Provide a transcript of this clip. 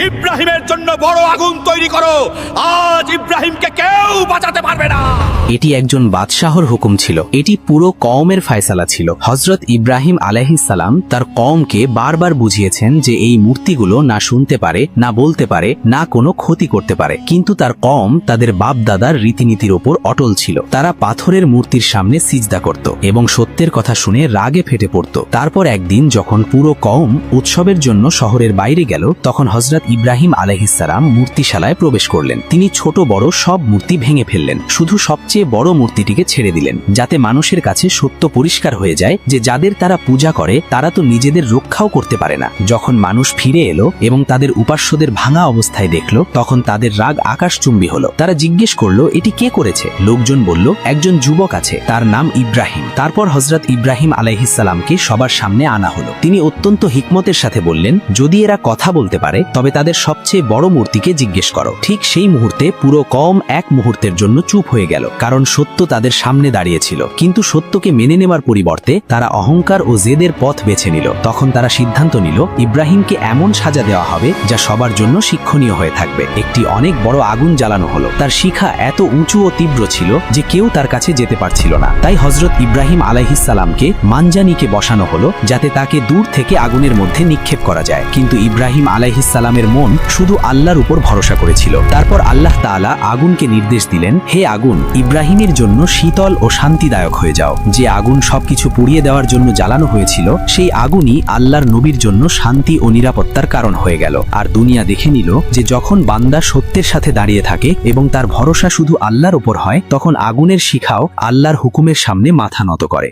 ইব্রাহিমের জন্য বড় আগুন তৈরি করো, আজ ইব্রাহিমকে কেউ বাঁচাতে পারবে না। এটি একজন বাদশাহর হুকুম ছিল, এটি পুরো কওমের ফয়সালা ছিল। হযরত ইব্রাহিম আলাইহিস সালাম তার কওমকে বারবার বুঝিয়েছেন যে এই মূর্তিগুলো না শুনতে পারে, না বলতে পারে, না কোনো ক্ষতি করতে পারে, কিন্তু তার কওম তাদের বাপ দাদার রীতিনীতির উপর অটল ছিল। তারা পাথরের মূর্তির সামনে সিজদা করত এবং সত্যের কথা শুনে রাগে ফেটে পড়ত। তারপর একদিন যখন পুরো কওম উৎসবের জন্য শহরের বাইরে গেল, তখন হযরত ইব্রাহিম আলাইহিস সালাম মূর্তিশালায় প্রবেশ করলেন। তিনি ছোট বড় সব মূর্তি ভেঙে ফেললেন, শুধু সবচেয়ে বড় মূর্তিটিকে ছেড়ে দিলেন, যাতে মানুষের কাছে সত্য পরিষ্কার হয়ে যায় যে যাদের তারা পূজা করে তারা তো নিজেদের রক্ষাও করতে পারে না। যখন মানুষ ফিরে এলো এবং তাদের উপাস্যদের ভাঙা অবস্থায় দেখলো, তখন তাদের রাগ আকাশচুম্বী হলো। তারা জিজ্ঞেস করলো, এটি কে করেছে? লোকজন বলল, একজন যুবক আছে, তার নাম ইব্রাহিম। তারপর হযরত ইব্রাহিম আলাইহিস সালামকে সবার সামনে আনা হলো। তিনি অত্যন্ত হিকমতের সাথে বললেন, যদি এরা কথা বলতে পারে তবে তাদের সবচেয়ে বড় মূর্তিকে জিজ্ঞেস করো। ঠিক সেই মুহূর্তে পুরো কওম এক মুহূর্তের জন্য চুপ হয়ে গেল, কারণ সত্য তাদের সামনে দাঁড়িয়েছিল। কিন্তু সত্যকে মেনে নেওয়ার পরিবর্তে তারা অহংকার ও জেদের পথ বেছে নিল। তখন তারা সিদ্ধান্ত নিল, ইব্রাহিমকে এমন সাজা দেওয়া হবে যা সবার জন্য শিক্ষণীয় হয়ে থাকবে। একটি অনেক বড় আগুন জ্বালানো হলো। তার শিখা এত উঁচু ও তীব্র ছিল যে কেউ তার কাছে যেতে পারছিল না। তাই হযরত ইব্রাহিম আলাইহিস সালামকে মানজানিকে বসানো হলো, যাতে তাকে দূর থেকে আগুনের মধ্যে নিক্ষেপ করা যায়। কিন্তু ইব্রাহিম আলাইহিস সালামের মন শুধু আল্লাহর উপর ভরসা করেছিল। তারপর আল্লাহ তাআলা আগুনকে নির্দেশ দিলেন, হে আগুন, ইব্রাহিমের জন্য শীতল ও শান্তিদায়ক হয়ে যাও। যে আগুন সবকিছু পুড়িয়ে দেওয়ার জন্য জ্বালানো হয়েছিল, সেই আগুনই আল্লাহর নবীর জন্য শান্তি ও নিরাপত্তার কারণ হয়ে গেল। আর দুনিয়া দেখে নিল যে যখন বান্দা সত্যের সাথে দাঁড়িয়ে থাকে এবং তার ভরসা শুধু আল্লাহর উপর হয়, তখন আগুনের শিখাও আল্লাহর হুকুমের সামনে মাথা নত করে।